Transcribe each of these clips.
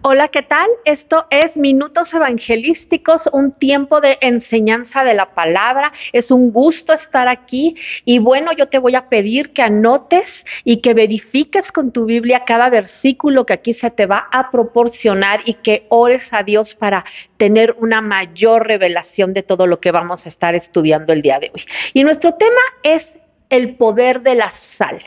Hola, ¿qué tal? Esto es Minutos Evangelísticos, un tiempo de enseñanza de la palabra. Es un gusto estar aquí y bueno, yo te voy a pedir que anotes y que verifiques con tu Biblia cada versículo que aquí se te va a proporcionar y que ores a Dios para tener una mayor revelación de todo lo que vamos a estar estudiando el día de hoy. Y nuestro tema es el poder de la sal.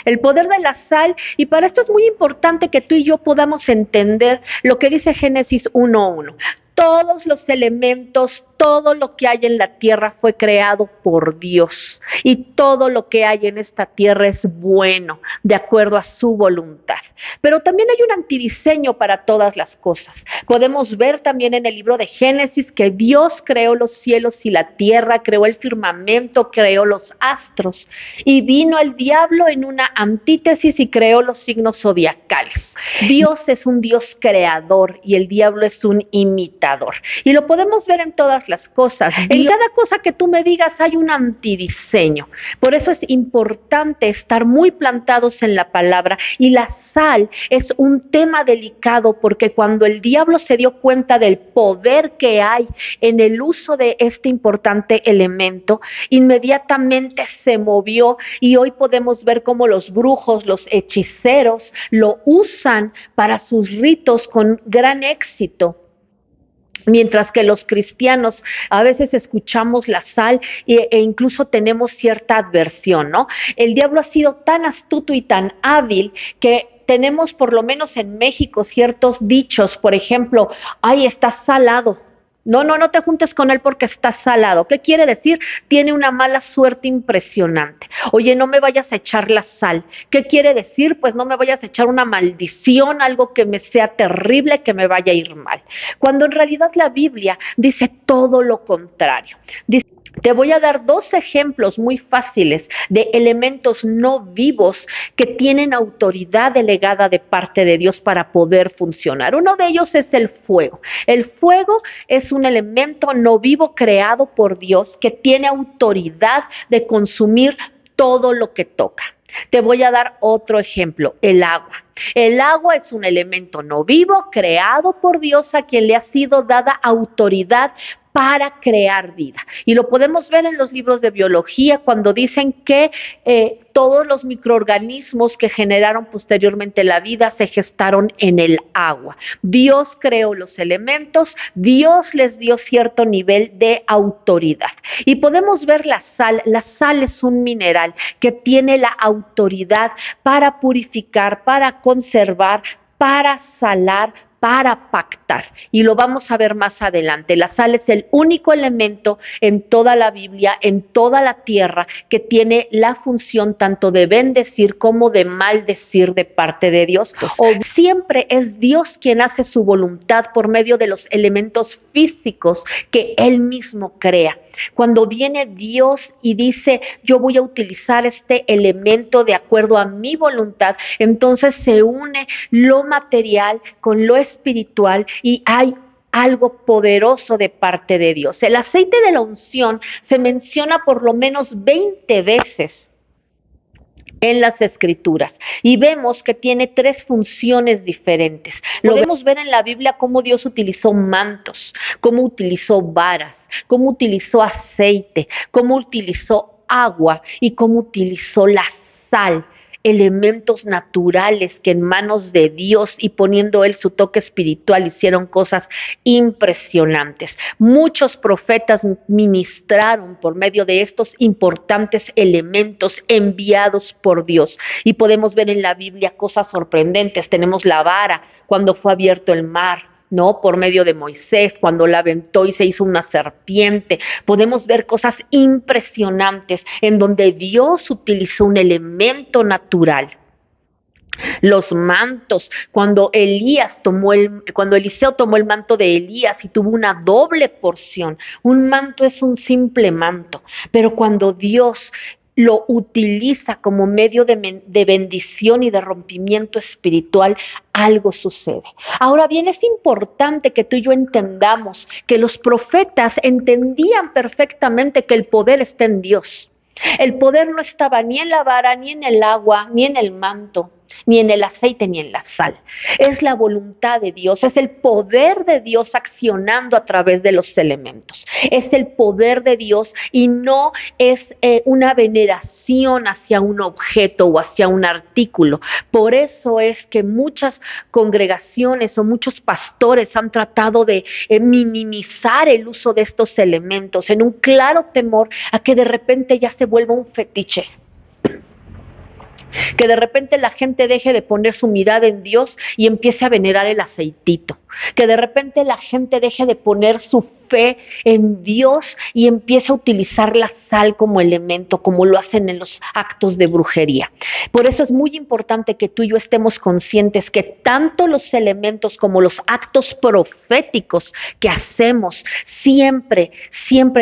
El poder de la sal, y para esto es muy importante que tú y yo podamos entender lo que dice Génesis 1:1. Todos los elementos, todo lo que hay en la tierra fue creado por Dios y todo lo que hay en esta tierra es bueno, de acuerdo a su voluntad. Pero también hay un antidiseño para todas las cosas. Podemos ver también en el libro de Génesis que Dios creó los cielos y la tierra, creó el firmamento, creó los astros y vino el diablo en una antítesis y creó los signos zodiacales. Dios es un Dios creador y el diablo es un imitador. Y lo podemos ver en todas las cosas. En cada cosa que tú me digas hay un antidiseño. Por eso es importante estar muy plantados en la palabra. Y la sal es un tema delicado porque cuando el diablo se dio cuenta del poder que hay en el uso de este importante elemento, inmediatamente se movió y hoy podemos ver cómo los brujos, los hechiceros lo usan para sus ritos con gran éxito. Mientras que los cristianos a veces escuchamos la sal e incluso tenemos cierta adversión, ¿no? El diablo ha sido tan astuto y tan hábil que tenemos por lo menos en México ciertos dichos, por ejemplo, ay, está salado. No te juntes con él porque está salado. ¿Qué quiere decir? Tiene una mala suerte impresionante. Oye, no me vayas a echar la sal. ¿Qué quiere decir? Pues no me vayas a echar una maldición, algo que me sea terrible, que me vaya a ir mal. Cuando en realidad la Biblia dice todo lo contrario. Dice, te voy a dar dos ejemplos muy fáciles de elementos no vivos que tienen autoridad delegada de parte de Dios para poder funcionar. Uno de ellos es el fuego. El fuego es un elemento no vivo creado por Dios que tiene autoridad de consumir todo lo que toca. Te voy a dar otro ejemplo, el agua. El agua es un elemento no vivo creado por Dios a quien le ha sido dada autoridad para crear vida. Y lo podemos ver en los libros de biología cuando dicen que todos los microorganismos que generaron posteriormente la vida se gestaron en el agua. Dios creó los elementos, Dios les dio cierto nivel de autoridad. Y podemos ver la sal es un mineral que tiene la autoridad para purificar, para conservar, para salar, para pactar. Y lo vamos a ver más adelante. La sal es el único elemento en toda la Biblia, en toda la tierra, que tiene la función tanto de bendecir como de maldecir de parte de Dios. O siempre es Dios quien hace su voluntad por medio de los elementos físicos que Él mismo crea. Cuando viene Dios y dice, yo voy a utilizar este elemento de acuerdo a mi voluntad, entonces se une lo material con lo espiritual y hay algo poderoso de parte de Dios. El aceite de la unción se menciona por lo menos 20 veces en las escrituras y vemos que tiene tres funciones diferentes. Podemos ver en la Biblia cómo Dios utilizó mantos, cómo utilizó varas, cómo utilizó aceite, cómo utilizó agua y cómo utilizó la sal. Elementos naturales que en manos de Dios y poniendo Él su toque espiritual hicieron cosas impresionantes. Muchos profetas ministraron por medio de estos importantes elementos enviados por Dios y podemos ver en la Biblia cosas sorprendentes. Tenemos la vara cuando fue abierto el mar, ¿no? Por medio de Moisés, cuando la aventó y se hizo una serpiente. Podemos ver cosas impresionantes en donde Dios utilizó un elemento natural. Los mantos, cuando Eliseo tomó el manto de Elías y tuvo una doble porción. Un manto es un simple manto, pero cuando Dios lo utiliza como medio de bendición y de rompimiento espiritual, algo sucede. Ahora bien, es importante que tú y yo entendamos que los profetas entendían perfectamente que el poder está en Dios. El poder no estaba ni en la vara, ni en el agua, ni en el manto. ni en el aceite ni en la sal. Es la voluntad de Dios, es el poder de Dios accionando a través de los elementos. Es el poder de Dios y no es una veneración hacia un objeto o hacia un artículo. Por eso es que muchas congregaciones o muchos pastores han tratado de minimizar el uso de estos elementos en un claro temor a que de repente ya se vuelva un fetiche. Que de repente la gente deje de poner su mirada en Dios y empiece a venerar el aceitito. Que de repente la gente deje de poner su fe en Dios y empiece a utilizar la sal como elemento, como lo hacen en los actos de brujería. Por eso es muy importante que tú y yo estemos conscientes que tanto los elementos como los actos proféticos que hacemos, siempre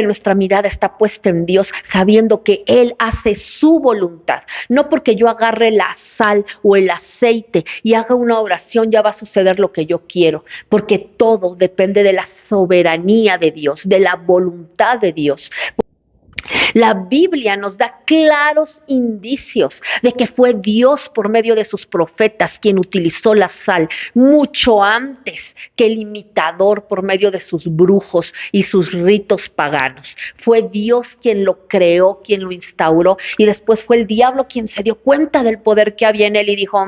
nuestra mirada está puesta en Dios, sabiendo que Él hace su voluntad. No porque yo agarre la sal o el aceite y haga una oración ya va a suceder lo que yo quiero, porque todo depende de la soberanía de Dios, de la voluntad de Dios. La Biblia nos da claros indicios de que fue Dios por medio de sus profetas quien utilizó la sal mucho antes que el imitador por medio de sus brujos y sus ritos paganos. Fue Dios quien lo creó, quien lo instauró y después fue el diablo quien se dio cuenta del poder que había en él y dijo,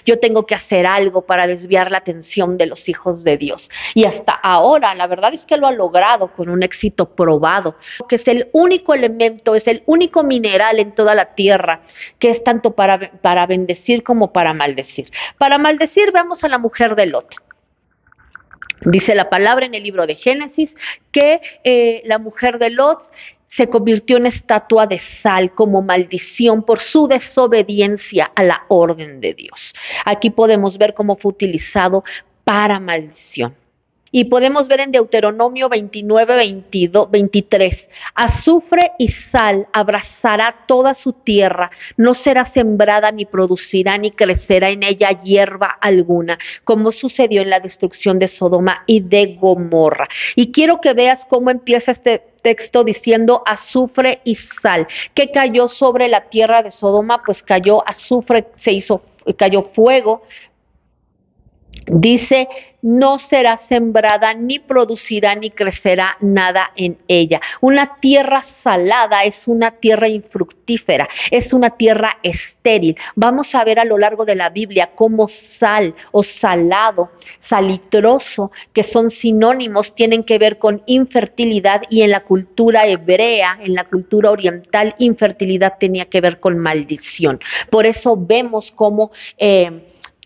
yo tengo que hacer algo para desviar la atención de los hijos de Dios. Y hasta ahora, la verdad es que lo ha logrado con un éxito probado, que es el único elemento, es el único mineral en toda la tierra que es tanto para bendecir como para maldecir. Para maldecir, veamos a la mujer de Lot. Dice la palabra en el libro de Génesis que la mujer de Lot se convirtió en estatua de sal como maldición por su desobediencia a la orden de Dios. Aquí podemos ver cómo fue utilizado para maldición. Y podemos ver en Deuteronomio 29, 22, 23, azufre y sal abrazará toda su tierra, no será sembrada ni producirá ni crecerá en ella hierba alguna, como sucedió en la destrucción de Sodoma y de Gomorra. Y quiero que veas cómo empieza este texto diciendo azufre y sal. ¿Qué cayó sobre la tierra de Sodoma? Pues cayó azufre, cayó fuego. Dice, no será sembrada, ni producirá, ni crecerá nada en ella. Una tierra salada es una tierra infructífera, es una tierra estéril. Vamos a ver a lo largo de la Biblia cómo sal o salado, salitroso, que son sinónimos, tienen que ver con infertilidad y en la cultura hebrea, en la cultura oriental, infertilidad tenía que ver con maldición. Por eso vemos cómo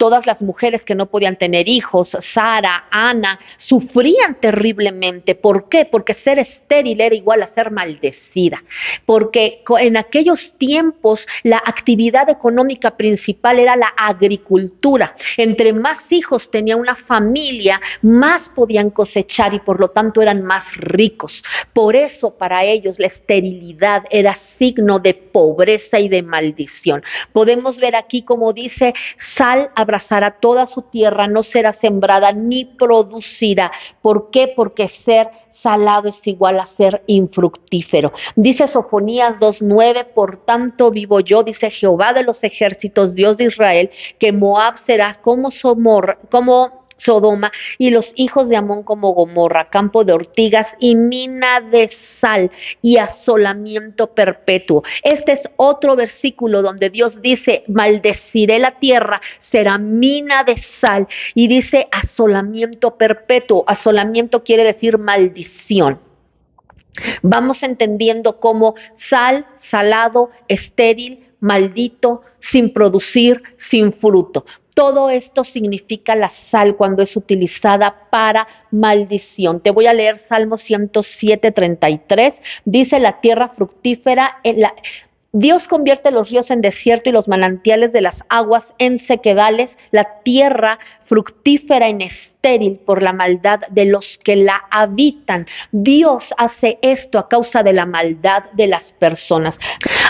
todas las mujeres que no podían tener hijos, Sara, Ana, sufrían terriblemente. ¿Por qué? Porque ser estéril era igual a ser maldecida. Porque en aquellos tiempos la actividad económica principal era la agricultura. Entre más hijos tenía una familia, más podían cosechar y por lo tanto eran más ricos. Por eso para ellos la esterilidad era signo de pobreza y de maldición. Podemos ver aquí como dice, sal abrazará toda su tierra, no será sembrada ni producirá. ¿Por qué? Porque ser salado es igual a ser infructífero. Dice Sofonías 2:9, por tanto vivo yo, dice Jehová de los ejércitos, Dios de Israel, que Moab será como Sodoma y los hijos de Amón como Gomorra, campo de ortigas y mina de sal y asolamiento perpetuo. Este es otro versículo donde Dios dice, maldeciré la tierra, será mina de sal y dice asolamiento perpetuo. Asolamiento quiere decir maldición. Vamos entendiendo cómo sal, salado, estéril, maldito, sin producir, sin fruto. Todo esto significa la sal cuando es utilizada para maldición. Te voy a leer Salmo 107:33. Dice la tierra fructífera, Dios convierte los ríos en desierto y los manantiales de las aguas en sequedales, la tierra fructífera en estéril por la maldad de los que la habitan. Dios hace esto a causa de la maldad de las personas.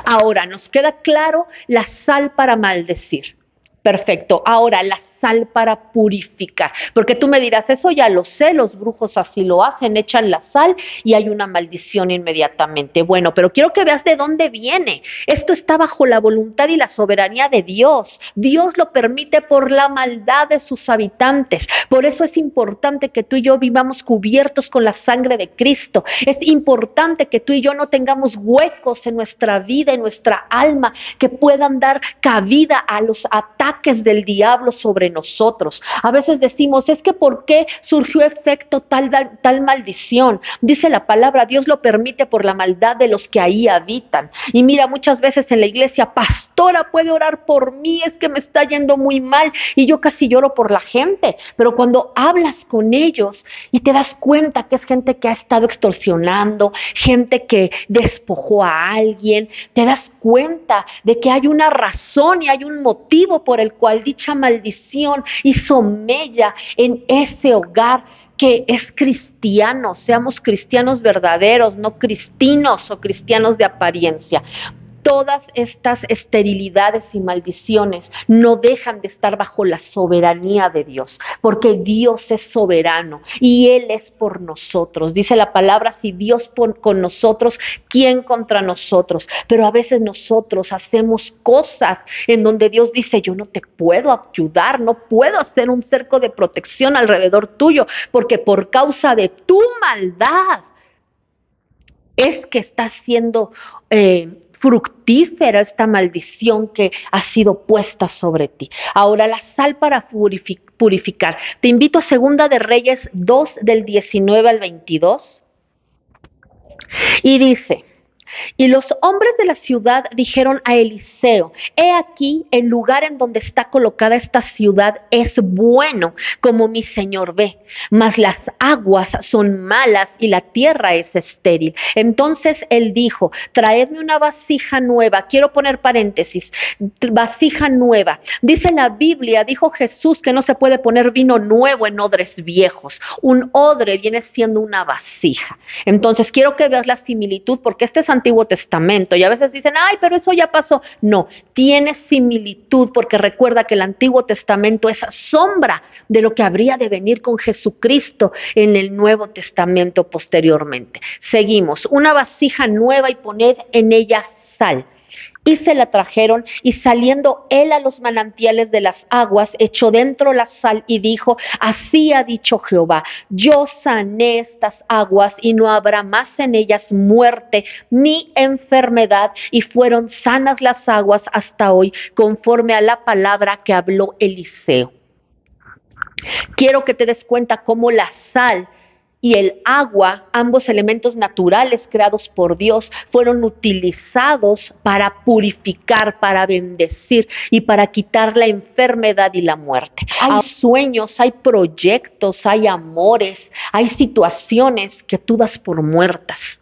Ahora, nos queda claro la sal para maldecir. Perfecto. Ahora, la sal para purificar. Porque tú me dirás, eso ya lo sé, los brujos así lo hacen, echan la sal y hay una maldición inmediatamente. Bueno, pero quiero que veas de dónde viene. Esto está bajo la voluntad y la soberanía de Dios. Dios lo permite por la maldad de sus habitantes. Por eso es importante que tú y yo vivamos cubiertos con la sangre de Cristo. Es importante que tú y yo no tengamos huecos en nuestra vida, en nuestra alma, que puedan dar cabida a los ataques del diablo sobre nosotros. A veces decimos, es que ¿por qué surgió efecto tal maldición? Dice la palabra, Dios lo permite por la maldad de los que ahí habitan. Y mira, muchas veces en la iglesia, pastora, puede orar por mí, es que me está yendo muy mal, y yo casi lloro por la gente, pero cuando hablas con ellos y te das cuenta que es gente que ha estado extorsionando, gente que despojó a alguien, te das cuenta de que hay una razón y hay un motivo por el cual dicha maldición hizo mella en ese hogar que es cristiano. Seamos cristianos verdaderos, no cristinos o cristianos de apariencia. Todas estas esterilidades y maldiciones no dejan de estar bajo la soberanía de Dios, porque Dios es soberano y Él es por nosotros. Dice la palabra, si Dios con nosotros, ¿quién contra nosotros? Pero a veces nosotros hacemos cosas en donde Dios dice, yo no te puedo ayudar, no puedo hacer un cerco de protección alrededor tuyo, porque por causa de tu maldad es que está siendo fructífera esta maldición que ha sido puesta sobre ti. Ahora, la sal para purificar. Te invito a Segunda de Reyes 2 del 19 al 22. Y dice, y los hombres de la ciudad dijeron a Eliseo, he aquí el lugar en donde está colocada esta ciudad es bueno, como mi señor ve, mas las aguas son malas y la tierra es estéril. Entonces él dijo, traedme una vasija nueva, quiero poner paréntesis, vasija nueva. Dice la Biblia, dijo Jesús que no se puede poner vino nuevo en odres viejos. Un odre viene siendo una vasija. Entonces quiero que veas la similitud, porque este es Antiguo Testamento y a veces dicen, ay, pero eso ya pasó. No, tiene similitud porque recuerda que el Antiguo Testamento es sombra de lo que habría de venir con Jesucristo en el Nuevo Testamento posteriormente. Seguimos, una vasija nueva y poned en ella sal. Y se la trajeron, y saliendo él a los manantiales de las aguas, echó dentro la sal y dijo, así ha dicho Jehová, yo sané estas aguas y no habrá más en ellas muerte ni enfermedad, y fueron sanas las aguas hasta hoy, conforme a la palabra que habló Eliseo. Quiero que te des cuenta cómo la sal y el agua, ambos elementos naturales creados por Dios, fueron utilizados para purificar, para bendecir y para quitar la enfermedad y la muerte. Hay sueños, hay proyectos, hay amores, hay situaciones que tú das por muertas.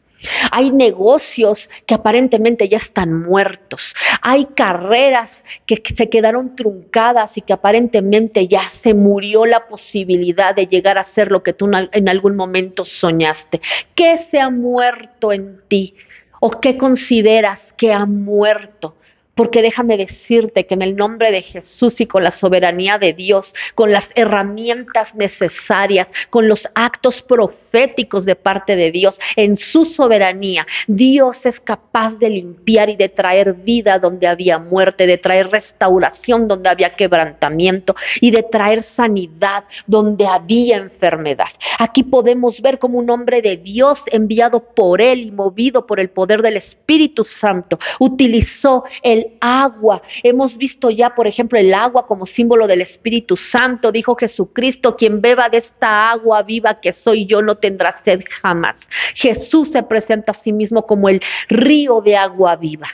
Hay negocios que aparentemente ya están muertos. Hay carreras que se quedaron truncadas y que aparentemente ya se murió la posibilidad de llegar a ser lo que tú en algún momento soñaste. ¿Qué se ha muerto en ti? ¿O qué consideras que ha muerto? Porque déjame decirte que en el nombre de Jesús y con la soberanía de Dios, con las herramientas necesarias, con los actos proféticos de parte de Dios, en su soberanía, Dios es capaz de limpiar y de traer vida donde había muerte, de traer restauración donde había quebrantamiento y de traer sanidad donde había enfermedad. Aquí podemos ver como un hombre de Dios enviado por Él y movido por el poder del Espíritu Santo utilizó el agua. Hemos visto ya, por ejemplo, el agua como símbolo del Espíritu Santo. Dijo Jesucristo, quien beba de esta agua viva que soy yo no tendrá sed jamás. Jesús se presenta a sí mismo como el río de agua viva.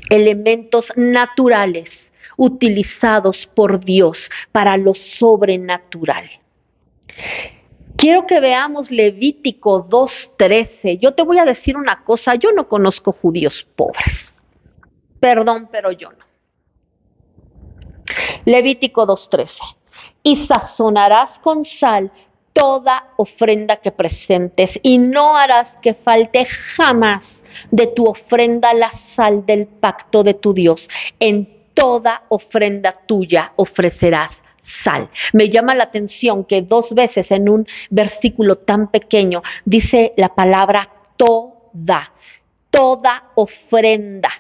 Elementos naturales utilizados por Dios para lo sobrenatural. Quiero que veamos Levítico 2:13. Yo te voy a decir una cosa, yo no conozco judíos pobres. Perdón, pero yo no. Levítico 2:13. Y sazonarás con sal toda ofrenda que presentes, y no harás que falte jamás de tu ofrenda la sal del pacto de tu Dios. En toda ofrenda tuya ofrecerás sal. Me llama la atención que 2 veces en un versículo tan pequeño dice la palabra toda ofrenda.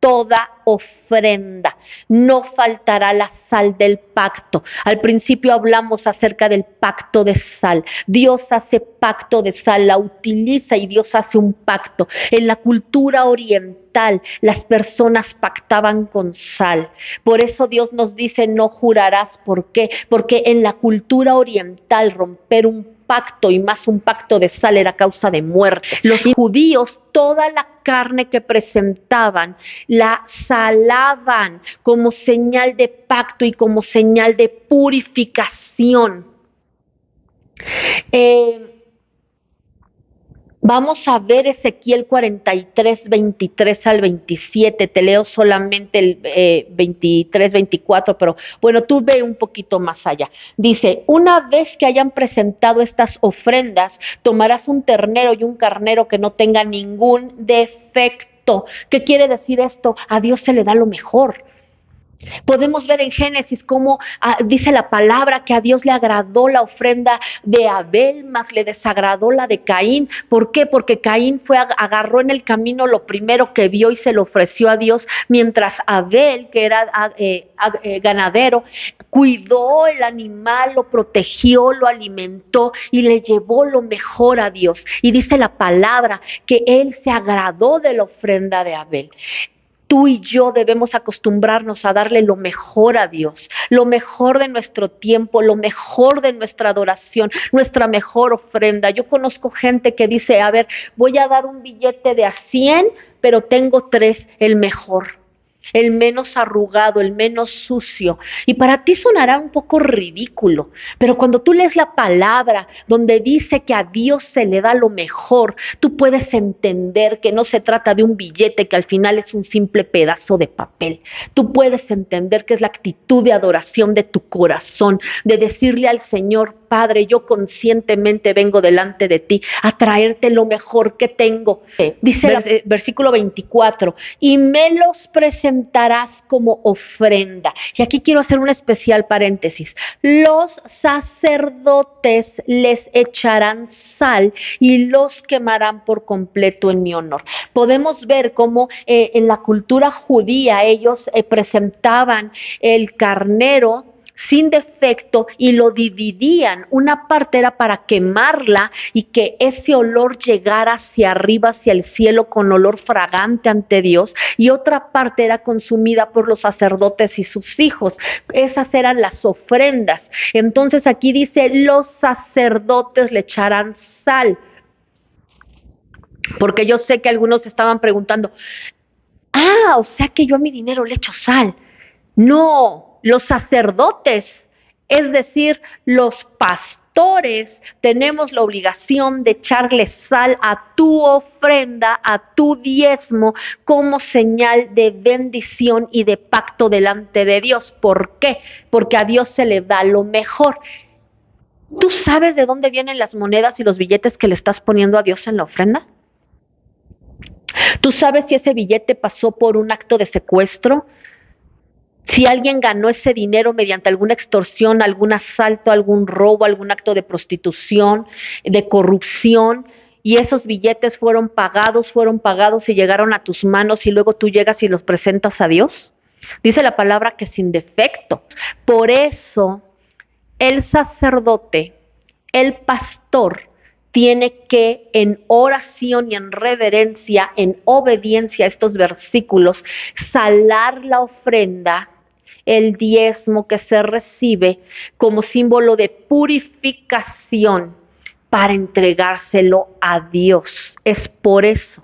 Toda ofrenda, no faltará la sal del pacto. Al principio hablamos acerca del pacto de sal. Dios hace pacto de sal, la utiliza y Dios hace un pacto. En la cultura oriental, las personas pactaban con sal. Por eso Dios nos dice, no jurarás. ¿Por qué? Porque en la cultura oriental romper un pacto, y más un pacto de sal, era causa de muerte. Los judíos, toda la carne que presentaban, la salaban como señal de pacto y como señal de purificación. Vamos a ver Ezequiel 43, 23 al 27. Te leo solamente el 23, 24, pero bueno, tú ve un poquito más allá. Dice, una vez que hayan presentado estas ofrendas, tomarás un ternero y un carnero que no tenga ningún defecto. ¿Qué quiere decir esto? A Dios se le da lo mejor. Podemos ver en Génesis cómo dice la palabra que a Dios le agradó la ofrenda de Abel, más le desagradó la de Caín. ¿Por qué? Porque Caín agarró en el camino lo primero que vio y se lo ofreció a Dios, mientras Abel, que era ganadero, cuidó el animal, lo protegió, lo alimentó y le llevó lo mejor a Dios. Y dice la palabra que él se agradó de la ofrenda de Abel. Tú y yo debemos acostumbrarnos a darle lo mejor a Dios, lo mejor de nuestro tiempo, lo mejor de nuestra adoración, nuestra mejor ofrenda. Yo conozco gente que dice, a ver, voy a dar un billete de a 100, pero tengo 3, el mejor. El menos arrugado, el menos sucio. Y para ti sonará un poco ridículo, pero cuando tú lees la palabra donde dice que a Dios se le da lo mejor, tú puedes entender que no se trata de un billete que al final es un simple pedazo de papel. Tú puedes entender que es la actitud de adoración de tu corazón, de decirle al Señor, Padre, yo conscientemente vengo delante de ti a traerte lo mejor que tengo. Dice el versículo 24, y me los presentarás como ofrenda. Y aquí quiero hacer un especial paréntesis. Los sacerdotes les echarán sal y los quemarán por completo en mi honor. Podemos ver cómo en la cultura judía ellos presentaban el carnero sin defecto y lo dividían. Una parte era para quemarla y que ese olor llegara hacia arriba, hacia el cielo, con olor fragante ante Dios, y otra parte era consumida por los sacerdotes y sus hijos. Esas eran las ofrendas. Entonces aquí dice, los sacerdotes le echarán sal. Porque yo sé que algunos estaban preguntando, o sea que yo a mi dinero le echo sal. No, los sacerdotes, es decir, los pastores, tenemos la obligación de echarle sal a tu ofrenda, a tu diezmo, como señal de bendición y de pacto delante de Dios. ¿Por qué? Porque a Dios se le da lo mejor. ¿Tú sabes de dónde vienen las monedas y los billetes que le estás poniendo a Dios en la ofrenda? ¿Tú sabes si ese billete pasó por un acto de secuestro? Si alguien ganó ese dinero mediante alguna extorsión, algún asalto, algún robo, algún acto de prostitución, de corrupción, y esos billetes fueron pagados y llegaron a tus manos y luego tú llegas y los presentas a Dios. Dice la palabra que sin defecto. Por eso el sacerdote, el pastor, tiene que en oración y en reverencia, en obediencia a estos versículos, salar la ofrenda, el diezmo que se recibe como símbolo de purificación para entregárselo a Dios. Es por eso.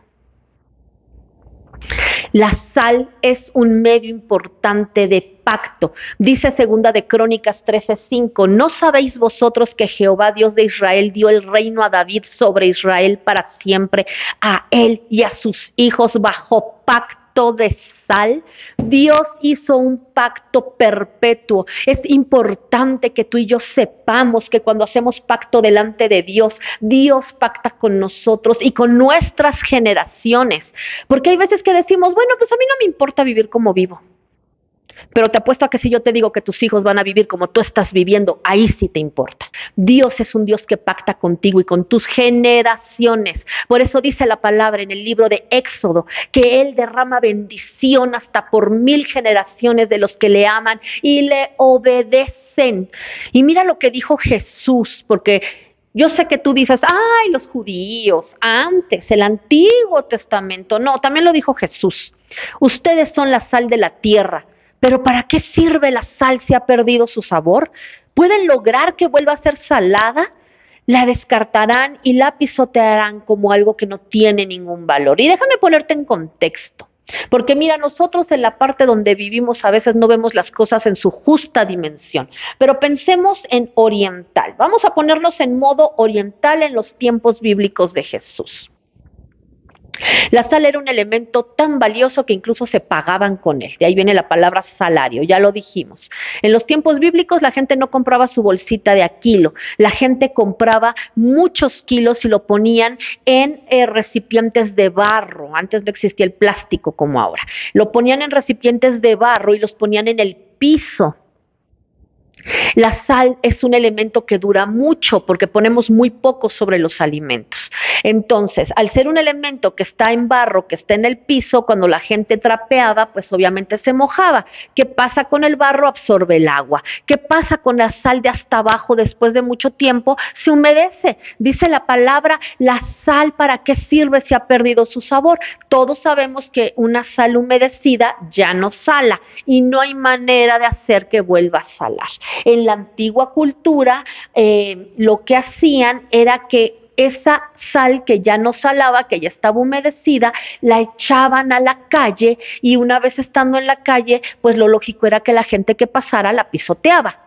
La sal es un medio importante de pacto. Dice segunda de Crónicas 13:5, ¿no sabéis vosotros que Jehová Dios de Israel dio el reino a David sobre Israel para siempre, a él y a sus hijos bajo pacto de sal? Dios hizo un pacto perpetuo. Es importante que tú y yo sepamos que cuando hacemos pacto delante de Dios, Dios pacta con nosotros y con nuestras generaciones. Porque hay veces que decimos, bueno, pues a mí no me importa vivir como vivo. Pero te apuesto a que si yo te digo que tus hijos van a vivir como tú estás viviendo, ahí sí te importa. Dios es un Dios que pacta contigo y con tus generaciones. Por eso dice la palabra en el libro de Éxodo, que Él derrama bendición hasta por 1000 generaciones de los que le aman y le obedecen. Y mira lo que dijo Jesús, porque yo sé que tú dices, ay, los judíos, antes, el Antiguo Testamento. No, también lo dijo Jesús. Ustedes son la sal de la tierra. Pero ¿para qué sirve la sal si ha perdido su sabor? ¿Pueden lograr que vuelva a ser salada? La descartarán y la pisotearán como algo que no tiene ningún valor. Y déjame ponerte en contexto. Porque mira, nosotros en la parte donde vivimos a veces no vemos las cosas en su justa dimensión, pero pensemos en oriental. Vamos a ponernos en modo oriental en los tiempos bíblicos de Jesús. La sal era un elemento tan valioso que incluso se pagaban con él. De ahí viene la palabra salario, ya lo dijimos. En los tiempos bíblicos la gente no compraba su bolsita de a kilo, la gente compraba muchos kilos y lo ponían en recipientes de barro. Antes no existía el plástico como ahora. Lo ponían en recipientes de barro y los ponían en el piso. La sal es un elemento que dura mucho porque ponemos muy poco sobre los alimentos. Entonces, al ser un elemento que está en barro, que está en el piso, cuando la gente trapeaba, pues obviamente se mojaba. ¿Qué pasa con el barro? Absorbe el agua. ¿Qué pasa con la sal de hasta abajo después de mucho tiempo? Se humedece. Dice la palabra, la sal, ¿para qué sirve si ha perdido su sabor? Todos sabemos que una sal humedecida ya no sala y no hay manera de hacer que vuelva a salar. En la antigua cultura, lo que hacían era que esa sal que ya no salaba, que ya estaba humedecida, la echaban a la calle y una vez estando en la calle, pues lo lógico era que la gente que pasara la pisoteaba.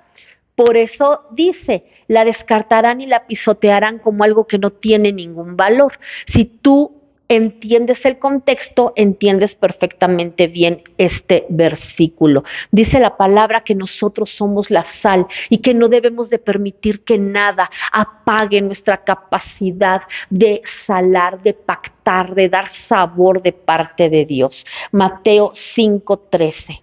Por eso dice, la descartarán y la pisotearán como algo que no tiene ningún valor. Si tú entiendes el contexto, entiendes perfectamente bien este versículo. Dice la palabra que nosotros somos la sal y que no debemos de permitir que nada apague nuestra capacidad de salar, de pactar, de dar sabor de parte de Dios. Mateo 5:13.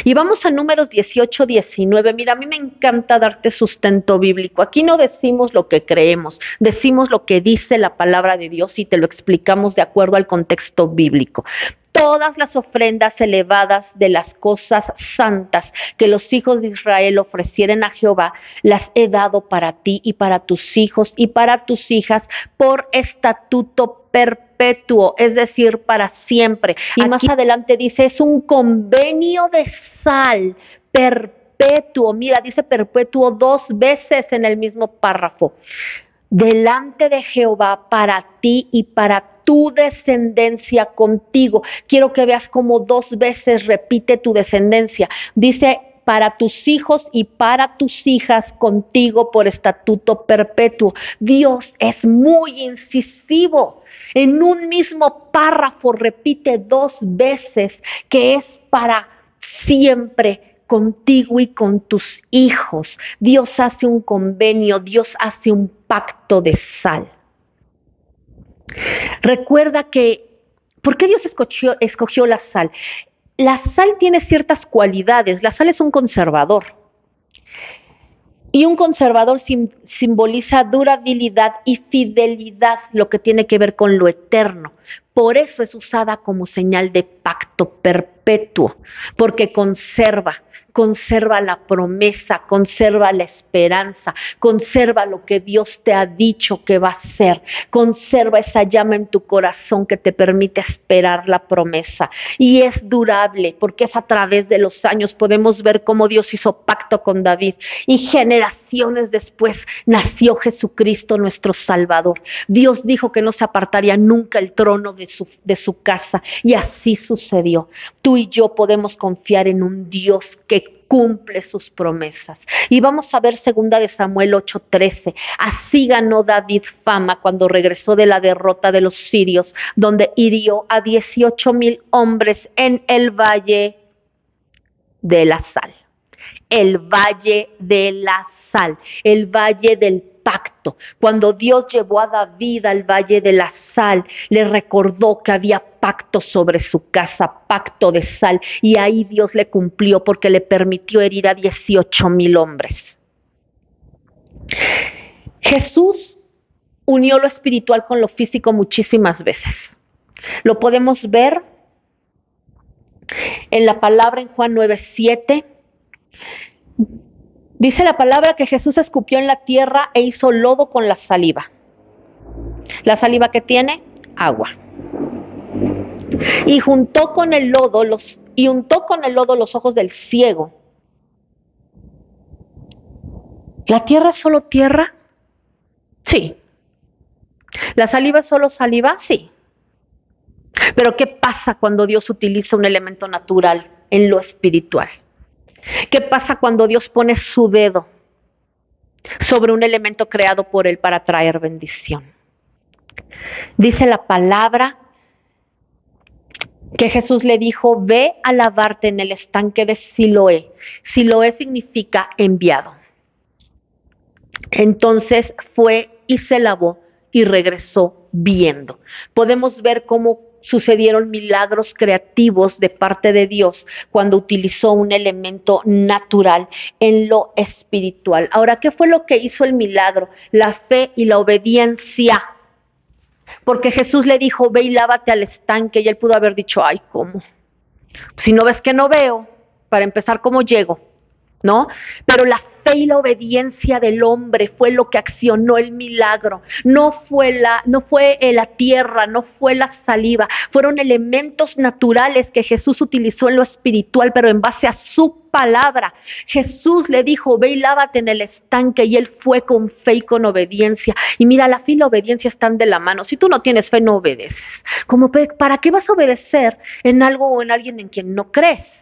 Y vamos a Números 18, 19. Mira, a mí me encanta darte sustento bíblico. Aquí no decimos lo que creemos, decimos lo que dice la palabra de Dios y te lo explicamos de acuerdo al contexto bíblico. Todas las ofrendas elevadas de las cosas santas que los hijos de Israel ofrecieren a Jehová, las he dado para ti y para tus hijos y para tus hijas por estatuto perpetuo, es decir, para siempre. Y aquí más adelante dice, es un convenio de sal perpetuo. Mira, dice perpetuo 2 veces en el mismo párrafo. Delante de Jehová para ti y para tu descendencia contigo. Quiero que veas cómo 2 veces repite tu descendencia. Dice para tus hijos y para tus hijas contigo por estatuto perpetuo. Dios es muy incisivo. En un mismo párrafo repite 2 veces que es para siempre contigo y con tus hijos. Dios hace un convenio, Dios hace un pacto de sal. Recuerda que, ¿por qué Dios escogió la sal? La sal tiene ciertas cualidades, la sal es un conservador. Y un conservador simboliza durabilidad y fidelidad, lo que tiene que ver con lo eterno. Por eso es usada como señal de pacto perpetuo, porque conserva la promesa, conserva la esperanza, conserva lo que Dios te ha dicho que va a ser, conserva esa llama en tu corazón que te permite esperar la promesa. Y es durable, porque es a través de los años podemos ver cómo Dios hizo pacto con David y generaciones después nació Jesucristo nuestro Salvador. Dios dijo que no se apartaría nunca el trono de su casa y así sucedió. Tú y yo podemos confiar en un Dios que cumple sus promesas. Y vamos a ver 2 Samuel 8:13. Así ganó David fama cuando regresó de la derrota de los sirios, donde hirió a 18,000 hombres en el Valle de la Sal. El Valle de la Sal, el Valle del pacto. Cuando Dios llevó a David al Valle de la Sal, le recordó que había pacto sobre su casa, pacto de sal, y ahí Dios le cumplió porque le permitió herir a 18,000 hombres. Jesús unió lo espiritual con lo físico muchísimas veces. Lo podemos ver en la palabra en Juan 9:7. Dice la palabra que Jesús escupió en la tierra e hizo lodo con la saliva. La saliva que tiene, agua. Y untó con el lodo los ojos del ciego. ¿La tierra es solo tierra? Sí. ¿La saliva es solo saliva? Sí. Pero ¿qué pasa cuando Dios utiliza un elemento natural en lo espiritual? ¿Qué pasa cuando Dios pone su dedo sobre un elemento creado por Él para traer bendición? Dice la palabra que Jesús le dijo, ve a lavarte en el estanque de Siloé. Siloé significa enviado. Entonces fue y se lavó y regresó viendo. Podemos ver cómo sucedieron milagros creativos de parte de Dios cuando utilizó un elemento natural en lo espiritual. Ahora, ¿qué fue lo que hizo el milagro? La fe y la obediencia. Porque Jesús le dijo, ve y lávate al estanque, y él pudo haber dicho, ay, ¿cómo? Si no ves que no veo, para empezar, ¿cómo llego? ¿No? Pero la fe y la obediencia del hombre fue lo que accionó el milagro. No fue la tierra, no fue la saliva, fueron elementos naturales que Jesús utilizó en lo espiritual, pero en base a su palabra. Jesús le dijo, ve y lávate en el estanque, y él fue con fe y con obediencia. Y mira, la fe y la obediencia están de la mano. Si tú no tienes fe, no obedeces. ¿Para qué vas a obedecer en algo o en alguien en quien no crees?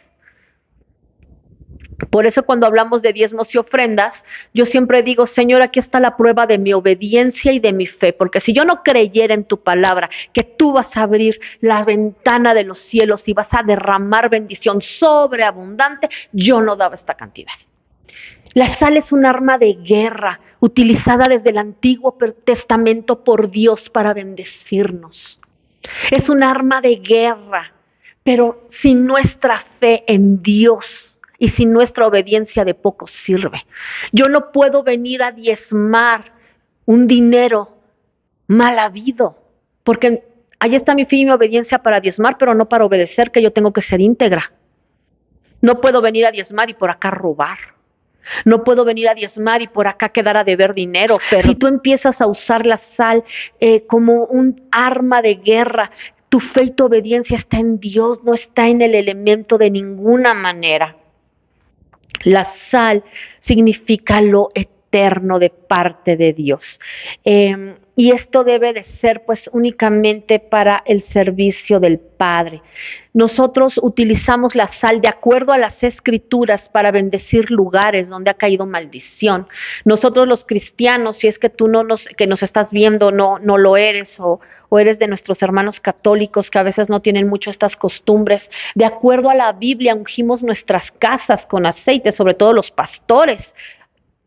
Por eso cuando hablamos de diezmos y ofrendas, yo siempre digo, Señor, aquí está la prueba de mi obediencia y de mi fe, porque si yo no creyera en tu palabra, que tú vas a abrir la ventana de los cielos y vas a derramar bendición sobreabundante, yo no daba esta cantidad. La sal es un arma de guerra utilizada desde el Antiguo Testamento por Dios para bendecirnos. Es un arma de guerra, pero sin nuestra fe en Dios y sin nuestra obediencia de poco sirve. Yo no puedo venir a diezmar un dinero mal habido, porque ahí está mi fe y mi obediencia para diezmar, pero no para obedecer, que yo tengo que ser íntegra. No puedo venir a diezmar y por acá robar. No puedo venir a diezmar y por acá quedar a deber dinero. Pero si tú empiezas a usar la sal como un arma de guerra, tu fe y tu obediencia está en Dios, no está en el elemento de ninguna manera. La sal significa lo eterno de parte de Dios. Y esto debe de ser pues únicamente para el servicio del Padre. Nosotros utilizamos la sal de acuerdo a las Escrituras para bendecir lugares donde ha caído maldición. Nosotros los cristianos, si es que tú que nos estás viendo no lo eres o eres de nuestros hermanos católicos que a veces no tienen mucho estas costumbres, de acuerdo a la Biblia ungimos nuestras casas con aceite, sobre todo los pastores.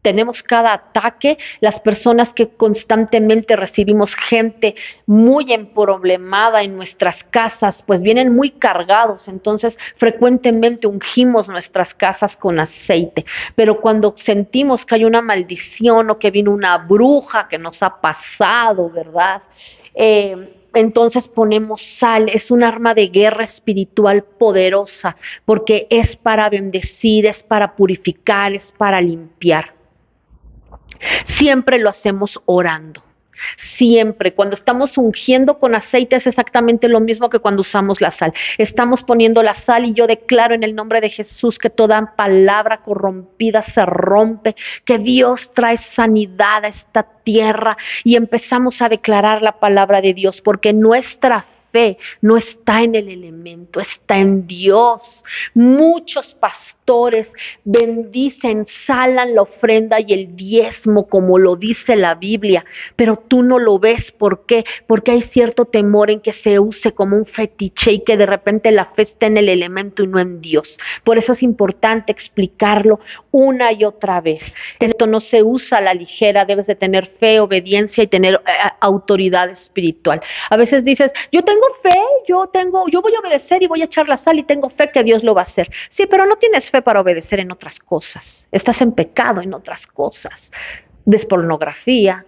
Tenemos cada ataque, las personas que constantemente recibimos gente muy emproblemada en nuestras casas, pues vienen muy cargados, entonces frecuentemente ungimos nuestras casas con aceite, pero cuando sentimos que hay una maldición o que vino una bruja que nos ha pasado, ¿verdad? Entonces ponemos sal, es un arma de guerra espiritual poderosa, porque es para bendecir, es para purificar, es para limpiar. Siempre lo hacemos orando. Siempre, cuando estamos ungiendo con aceite es exactamente lo mismo que cuando usamos la sal. Estamos poniendo la sal y yo declaro en el nombre de Jesús que toda palabra corrompida se rompe, que Dios trae sanidad a esta tierra y empezamos a declarar la palabra de Dios porque nuestra fe no está en el elemento, está en Dios. Muchos pastores bendicen, salan la ofrenda y el diezmo como lo dice la Biblia, pero tú no lo ves. ¿Por qué? Porque hay cierto temor en que se use como un fetiche y que de repente la fe está en el elemento y no en Dios. Por eso es importante explicarlo una y otra vez. Esto no se usa a la ligera, debes de tener fe, obediencia y tener autoridad espiritual. A veces dices, yo tengo fe, yo voy a obedecer y voy a echar la sal y tengo fe que Dios lo va a hacer. Sí, pero no tienes fe para obedecer en otras cosas. Estás en pecado en otras cosas. Pornografía,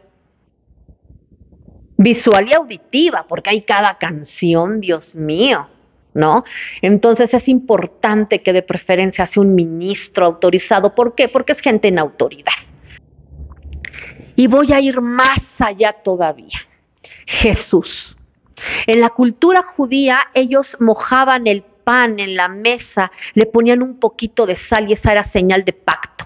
visual y auditiva, porque hay cada canción, Dios mío, ¿no? Entonces es importante que de preferencia sea un ministro autorizado. ¿Por qué? Porque es gente en autoridad. Y voy a ir más allá todavía. Jesús. En la cultura judía, ellos mojaban el pan en la mesa, le ponían un poquito de sal y esa era señal de pacto.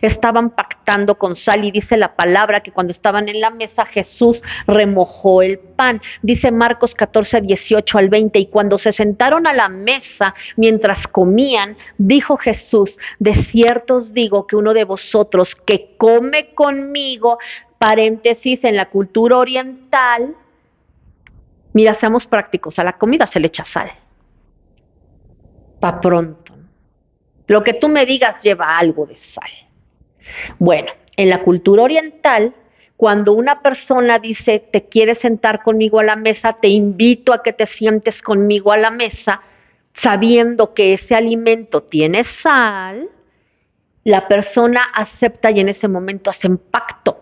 Estaban pactando con sal y dice la palabra que cuando estaban en la mesa Jesús remojó el pan. Dice Marcos 14, 18 al 20, y cuando se sentaron a la mesa mientras comían, dijo Jesús, de cierto os digo que uno de vosotros que come conmigo, paréntesis, en la cultura oriental, mira, seamos prácticos, a la comida se le echa sal. Pa' pronto. Lo que tú me digas lleva algo de sal. Bueno, en la cultura oriental, cuando una persona dice, te quieres sentar conmigo a la mesa, te invito a que te sientes conmigo a la mesa, sabiendo que ese alimento tiene sal, la persona acepta y en ese momento hacen pacto.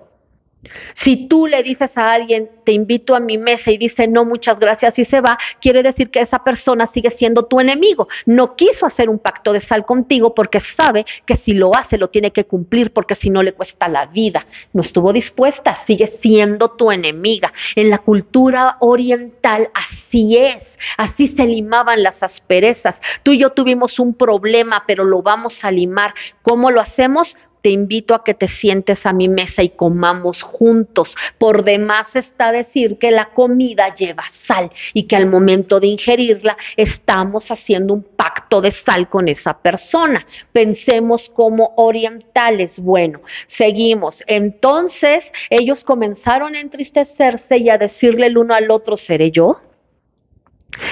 Si tú le dices a alguien, te invito a mi mesa y dice, no, muchas gracias y se va, quiere decir que esa persona sigue siendo tu enemigo. No quiso hacer un pacto de sal contigo porque sabe que si lo hace lo tiene que cumplir porque si no le cuesta la vida. No estuvo dispuesta, sigue siendo tu enemiga. En la cultura oriental así es. Así se limaban las asperezas. Tú y yo tuvimos un problema, pero lo vamos a limar. ¿Cómo lo hacemos? Te invito a que te sientes a mi mesa y comamos juntos. Por demás está decir que la comida lleva sal y que al momento de ingerirla estamos haciendo un pacto de sal con esa persona. Pensemos como orientales. Bueno, seguimos. Entonces ellos comenzaron a entristecerse y a decirle el uno al otro, ¿seré yo?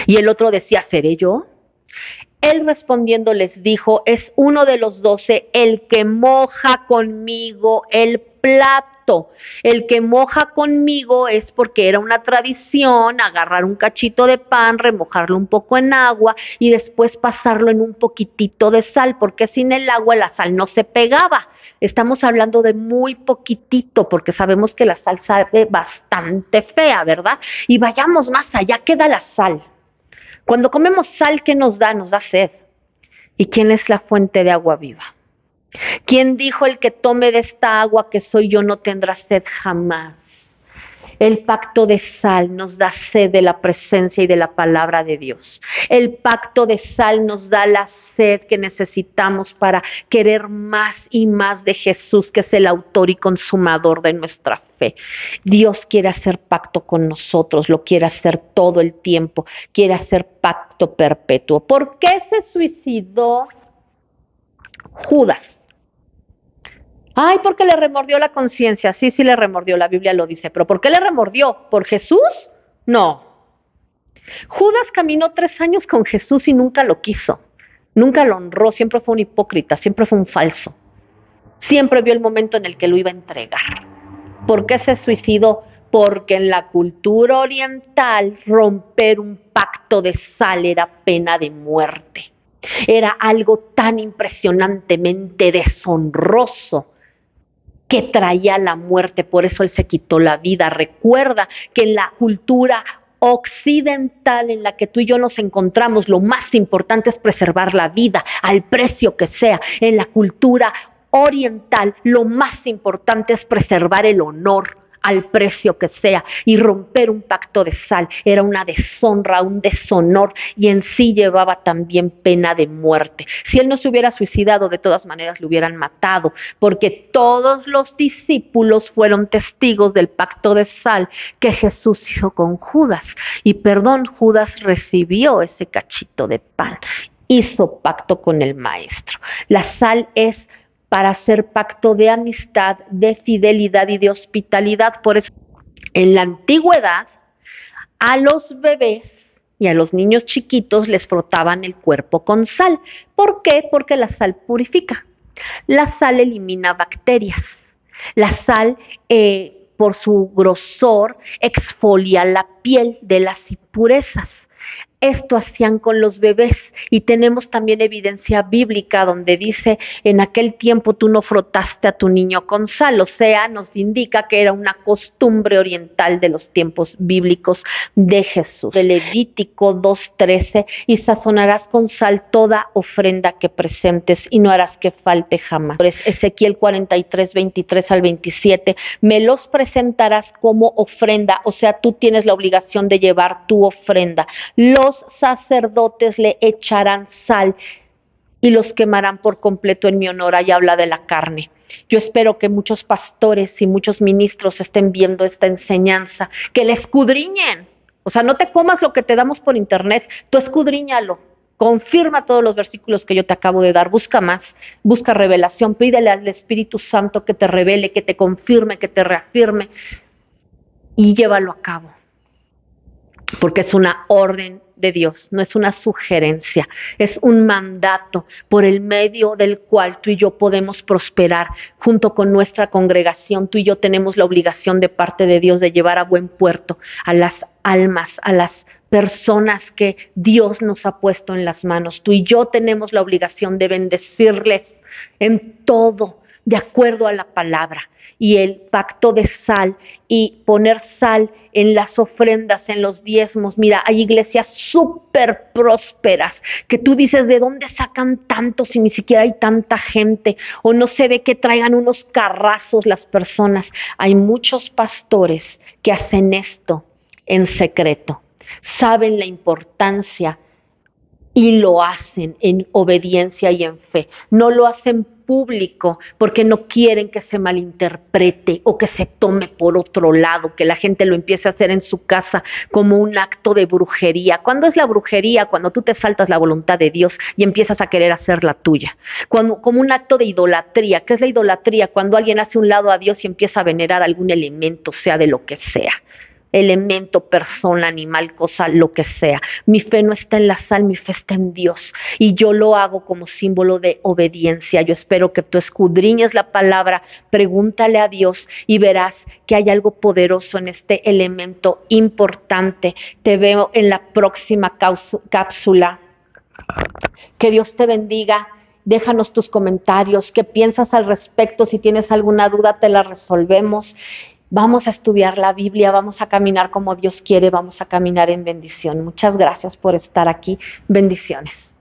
Y el otro decía, ¿seré yo? Él respondiendo les dijo, es uno de los 12 el que moja conmigo el plato. El que moja conmigo es porque era una tradición agarrar un cachito de pan, remojarlo un poco en agua y después pasarlo en un poquitito de sal, porque sin el agua la sal no se pegaba. Estamos hablando de muy poquitito, porque sabemos que la sal sabe bastante fea, ¿verdad? Y vayamos más allá, ¿qué da la sal? Cuando comemos sal, ¿qué nos da? Nos da sed. ¿Y quién es la fuente de agua viva? ¿Quién dijo el que tome de esta agua que soy yo no tendrá sed jamás? El pacto de sal nos da sed de la presencia y de la palabra de Dios. El pacto de sal nos da la sed que necesitamos para querer más y más de Jesús, que es el autor y consumador de nuestra fe. Dios quiere hacer pacto con nosotros, lo quiere hacer todo el tiempo, quiere hacer pacto perpetuo. ¿Por qué se suicidó Judas? Ay, porque le remordió la conciencia. Sí, sí le remordió, la Biblia lo dice. ¿Pero por qué le remordió? ¿Por Jesús? No. Judas caminó 3 años con Jesús y nunca lo quiso. Nunca lo honró, siempre fue un hipócrita, siempre fue un falso. Siempre vio el momento en el que lo iba a entregar. ¿Por qué se suicidó? Porque en la cultura oriental romper un pacto de sal era pena de muerte. Era algo tan impresionantemente deshonroso que traía la muerte, por eso él se quitó la vida. Recuerda que en la cultura occidental en la que tú y yo nos encontramos, lo más importante es preservar la vida, al precio que sea. En la cultura oriental, lo más importante es preservar el honor, al precio que sea, y romper un pacto de sal era una deshonra, un deshonor, y en sí llevaba también pena de muerte. Si él no se hubiera suicidado, de todas maneras lo hubieran matado, porque todos los discípulos fueron testigos del pacto de sal que Jesús hizo con Judas. Y perdón, Judas recibió ese cachito de pan, hizo pacto con el maestro. La sal es para hacer pacto de amistad, de fidelidad y de hospitalidad. Por eso, en la antigüedad, a los bebés y a los niños chiquitos les frotaban el cuerpo con sal. ¿Por qué? Porque la sal purifica. La sal elimina bacterias. La sal, por su grosor, exfolia la piel de las impurezas. Esto hacían con los bebés, y tenemos también evidencia bíblica donde dice: en aquel tiempo tú no frotaste a tu niño con sal. O sea, nos indica que era una costumbre oriental de los tiempos bíblicos de Jesús. De Levítico 2:13: y sazonarás con sal toda ofrenda que presentes y no harás que falte jamás. Ezequiel 43:23-27: me los presentarás como ofrenda. O sea, tú tienes la obligación de llevar tu ofrenda. Los sacerdotes le echarán sal y los quemarán por completo en mi honor. Ahí habla de la carne. Yo espero que muchos pastores y muchos ministros estén viendo esta enseñanza, que le escudriñen. O sea, no te comas lo que te damos por internet, tú escudriñalo. Confirma todos los versículos que yo te acabo de dar, busca más, busca revelación, pídele al Espíritu Santo que te revele, que te confirme, que te reafirme, y llévalo a cabo. Porque es una orden de Dios, no es una sugerencia, es un mandato por el medio del cual tú y yo podemos prosperar junto con nuestra congregación. Tú y yo tenemos la obligación de parte de Dios de llevar a buen puerto a las almas, a las personas que Dios nos ha puesto en las manos. Tú y yo tenemos la obligación de bendecirles en todo, de acuerdo a la palabra. Y el pacto de sal y poner sal en las ofrendas, en los diezmos. Mira, hay iglesias súper prósperas que tú dices: ¿de dónde sacan tanto si ni siquiera hay tanta gente? O no se ve que traigan unos carrazos las personas. Hay muchos pastores que hacen esto en secreto. Saben la importancia y lo hacen en obediencia y en fe. No lo hacen público porque no quieren que se malinterprete o que se tome por otro lado, que la gente lo empiece a hacer en su casa como un acto de brujería. ¿Cuándo es la brujería? Cuando tú te saltas la voluntad de Dios y empiezas a querer hacer la tuya. Como un acto de idolatría. ¿Qué es la idolatría? Cuando alguien hace un lado a Dios y empieza a venerar algún elemento, sea de lo que sea. Elemento, persona, animal, cosa, lo que sea. Mi fe no está en la sal, mi fe está en Dios, y yo lo hago como símbolo de obediencia. Yo espero que tú escudriñes la palabra, pregúntale a Dios y verás que hay algo poderoso en este elemento importante. Te veo en la próxima cápsula. Que Dios te bendiga. Déjanos tus comentarios, qué piensas al respecto. Si tienes alguna duda, te la resolvemos. Vamos a estudiar la Biblia, vamos a caminar como Dios quiere, vamos a caminar en bendición. Muchas gracias por estar aquí. Bendiciones.